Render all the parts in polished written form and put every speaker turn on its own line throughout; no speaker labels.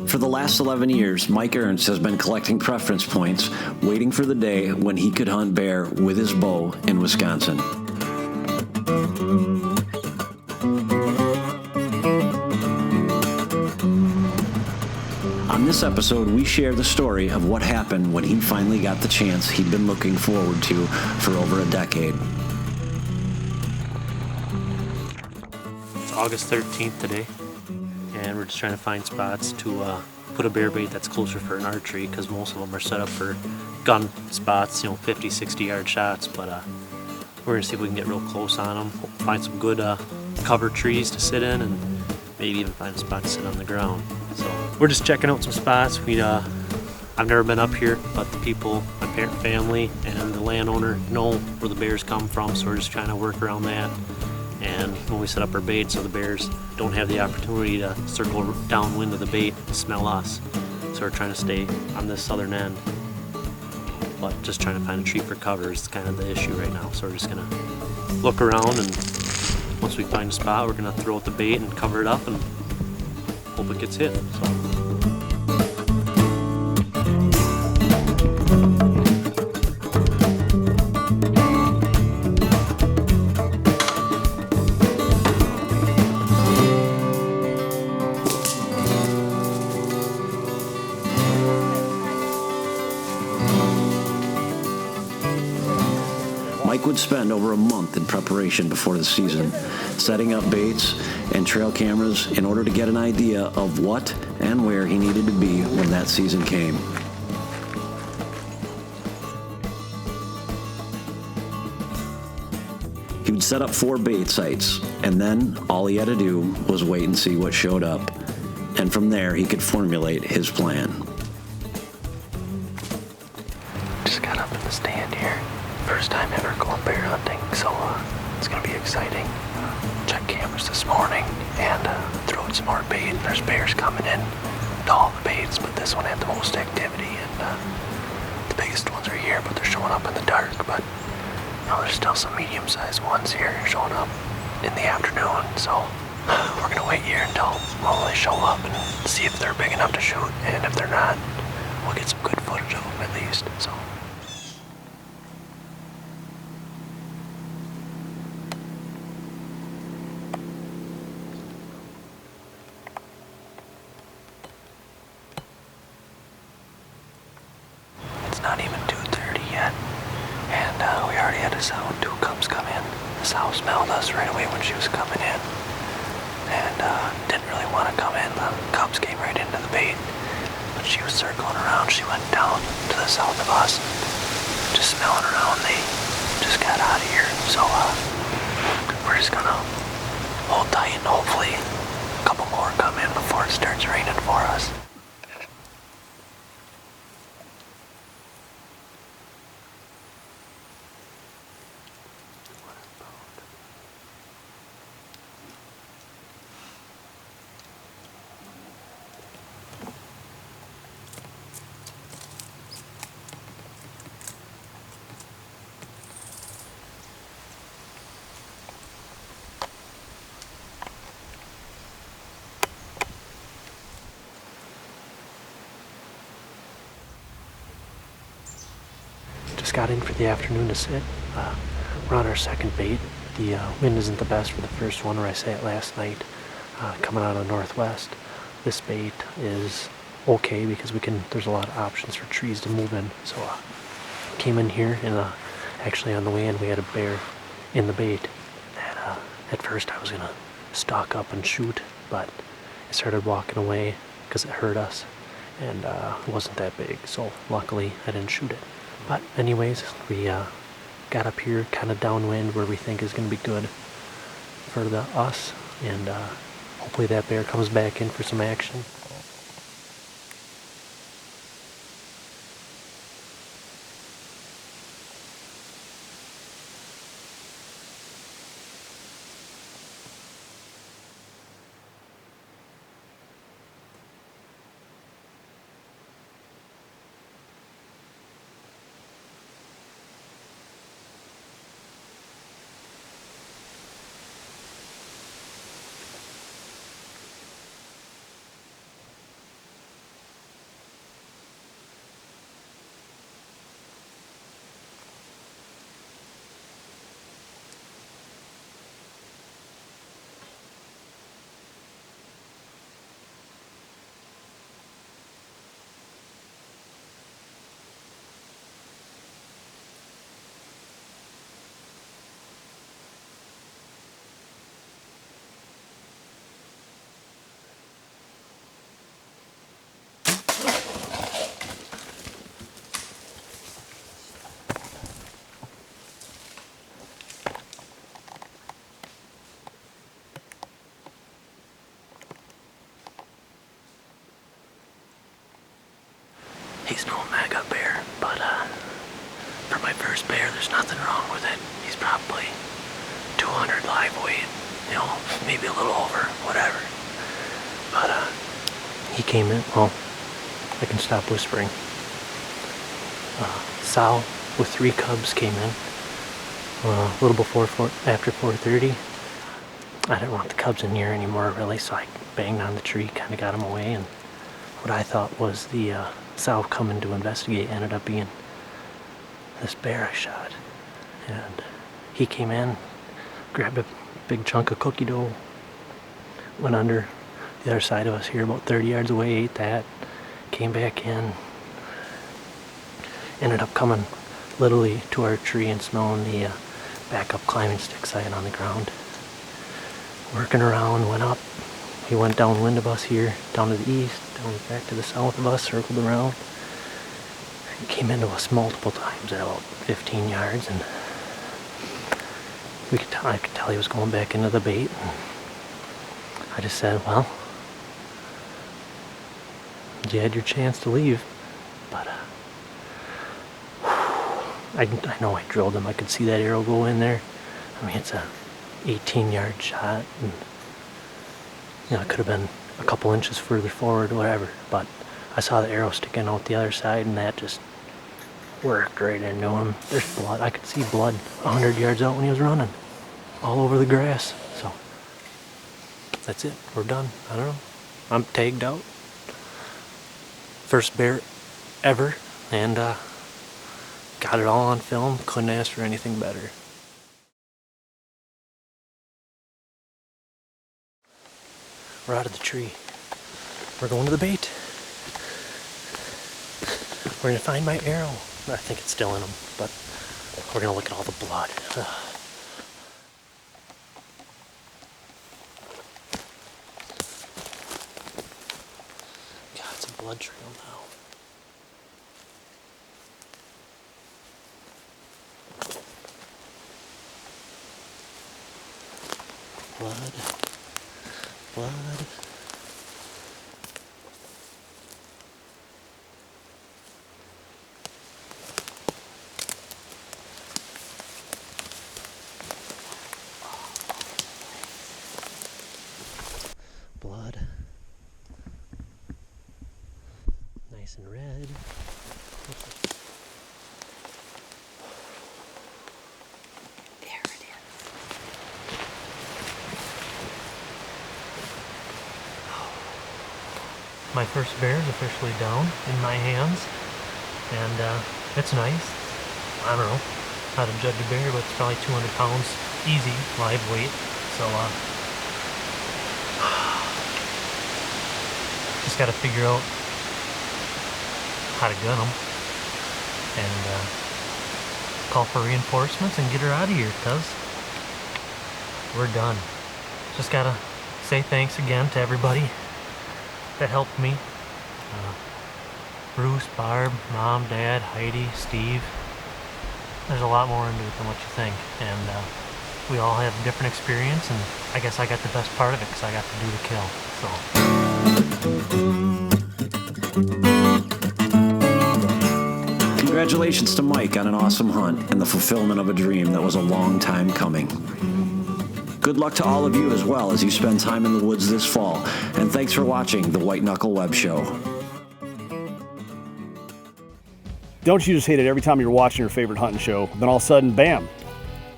For the last 11 years, Mike Ernst has been collecting preference points, waiting for the day when he could hunt bear with his bow in Wisconsin. On this episode, we share the story of what happened when he finally got the chance he'd been looking forward to for over a decade.
It's August 13th today, and we're just trying to find spots to put a bear bait that's closer for an archery, because most of them are set up for gun spots, 50, 60 yard shots, but we're going to see if we can get real close on them, find some good cover trees to sit in, and maybe even find a spot to sit on the ground. So we're just checking out some spots. I've never been up here, but the people, my parent family, and the landowner know where the bears come from, so we're just trying to work around that. And when we set up our bait, so the bears don't have the opportunity to circle downwind of the bait and smell us. So we're trying to stay on this southern end, but just trying to find a tree for cover is kind of the issue right now. So we're just gonna look around, and once we find a spot, we're gonna throw out the bait and cover it up and hope it gets hit. So.
Mike would spend over a month in preparation before the season, setting up baits and trail cameras in order to get an idea of what and where he needed to be when that season came. He would set up 4 bait sites, and then all he had to do was wait and see what showed up. And from there, he could formulate his plan.
Just got up in the stand here. First time ever going bear hunting, so it's going to be exciting. Check cameras this morning and throw out some more bait. There's bears coming in to all the baits, but this one had the most activity, and the biggest ones are here, but they're showing up in the dark. But there's still some medium-sized ones here showing up in the afternoon, so we're going to wait here until they show up and see if they're big enough to shoot, and if they're not, we'll get some good footage of them at least. So. It's not even 2:30 yet, and we already had a sound. 2 cubs come in. The sow smelled us right away when she was coming in, and didn't really want to come in. The cubs came right into the bait, but she was circling around. She went down to the south of us, just smelling around. They just got out of here, so we're just gonna hold tight, and hopefully a couple more come in before it starts raining for us. Just got in for the afternoon to sit. We're on our second bait. The wind isn't the best for the first one where I sat last night, coming out of the northwest. This bait is okay because there's a lot of options for trees to move in. So came in here, and actually on the way in we had a bear in the bait. And at first I was gonna stalk up and shoot, but it started walking away because it heard us, and it wasn't that big, so luckily I didn't shoot it. But anyways, we got up here kind of downwind where we think is going to be good for us, and hopefully that bear comes back in for some action. he's no mega bear, but for my first bear, there's nothing wrong with it. He's probably 200 live weight, you know, maybe a little over, whatever. But he came in. Oh, I can stop whispering. Sow with 3 cubs came in a little before after 4:30. I didn't want the cubs in here anymore, really, so I banged on the tree, kind of got them away, and what I thought was the sow coming to investigate ended up being this bear I shot. And he came in, grabbed a big chunk of cookie dough, went under the other side of us here about 30 yards away, ate that, came back in, ended up coming literally to our tree and smelling the backup climbing sticks I had on the ground. Working around, went up. He went downwind of us here, down to the east, down back to the south of us, circled around. He came into us multiple times at about 15 yards, and I could tell he was going back into the bait. And I just said, well, you had your chance to leave, but I know I drilled him. I could see that arrow go in there. I mean, it's a 18-yard shot, and you know, it could have been a couple inches further forward, whatever, but I saw the arrow sticking out the other side, and that just worked right into him. There's blood. I could see blood 100 yards out when he was running, all over the grass. So that's it. We're done. I don't know. I'm tagged out. First bear ever, and got it all on film. Couldn't ask for anything better. We're out of the tree. We're going to the bait. We're gonna find my arrow. I think it's still in him, but we're gonna look at all the blood. God, it's a blood trail now. Blood. Blood. Blood. Nice and red. There it is. My first bear is officially down in my hands, and it's nice. I don't know how to judge a bear, but it's probably 200 pounds easy live weight. So just got to figure out how to gun them and call for reinforcements and get her out of here, cuz we're done. Just gotta say thanks again to everybody that helped me. Bruce, Barb, Mom, Dad, Heidi, Steve. There's a lot more into it than what you think, and we all have a different experience, and I guess I got the best part of it because I got to do the kill. So
Congratulations to Mike on an awesome hunt and the fulfillment of a dream that was a long time coming. Good luck to all of you as well as you spend time in the woods this fall, and thanks for watching the White Knuckle Web Show.
Don't you just hate it every time you're watching your favorite hunting show, then all of a sudden, bam,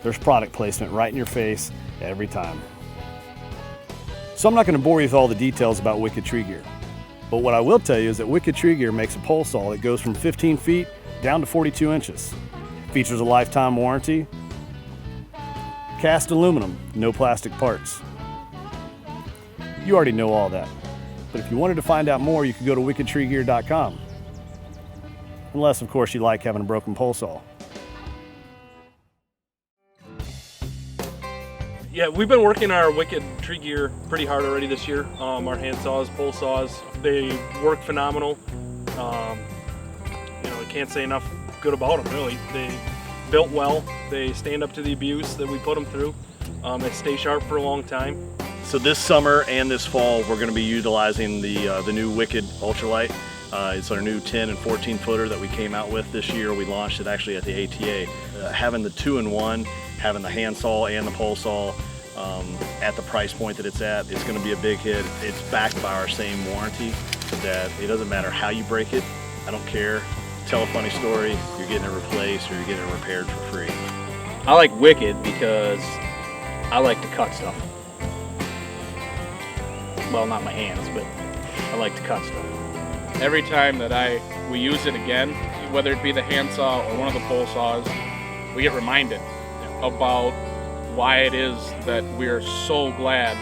there's product placement right in your face every time. So I'm not going to bore you with all the details about Wicked Tree Gear, but what I will tell you is that Wicked Tree Gear makes a pole saw that goes from 15 feet down to 42 inches. Features a lifetime warranty, cast aluminum, no plastic parts. You already know all that, but if you wanted to find out more, you could go to wickedtreegear.com. Unless, of course, you like having a broken pole saw.
Yeah, we've been working our Wicked Tree Gear pretty hard already this year. Our hand saws, pole saws, they work phenomenal. I can't say enough good about them, really. They built well, they stand up to the abuse that we put them through. They stay sharp for a long time.
So this summer and this fall, we're going to be utilizing the new Wicked Ultralight. It's our new 10 and 14 footer that we came out with this year. We launched it actually at the ATA. Having the 2-in-1, having the handsaw and the pole saw at the price point that it's at, it's going to be a big hit. It's backed by our same warranty that it doesn't matter how you break it. I don't care. Tell a funny story, you're getting it replaced or you're getting it repaired for free.
I like Wicked because I like to cut stuff. Well, not my hands, but I like to cut stuff.
Every time that we use it again, whether it be the handsaw or one of the pole saws, we get reminded about why it is that we are so glad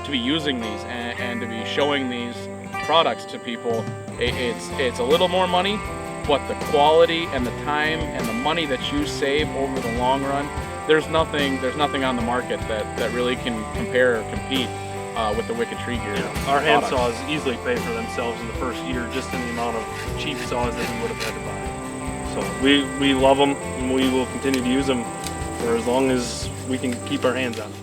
to be using these and to be showing these products to people. It's a little more money, but the quality and the time and the money that you save over the long run, there's nothing on the market that really can compare or compete with the Wicked Tree Gear.
Our hand saws easily pay for themselves in the first year just in the amount of cheap saws that we would have had to buy. So we love them and we will continue to use them for as long as we can keep our hands on them.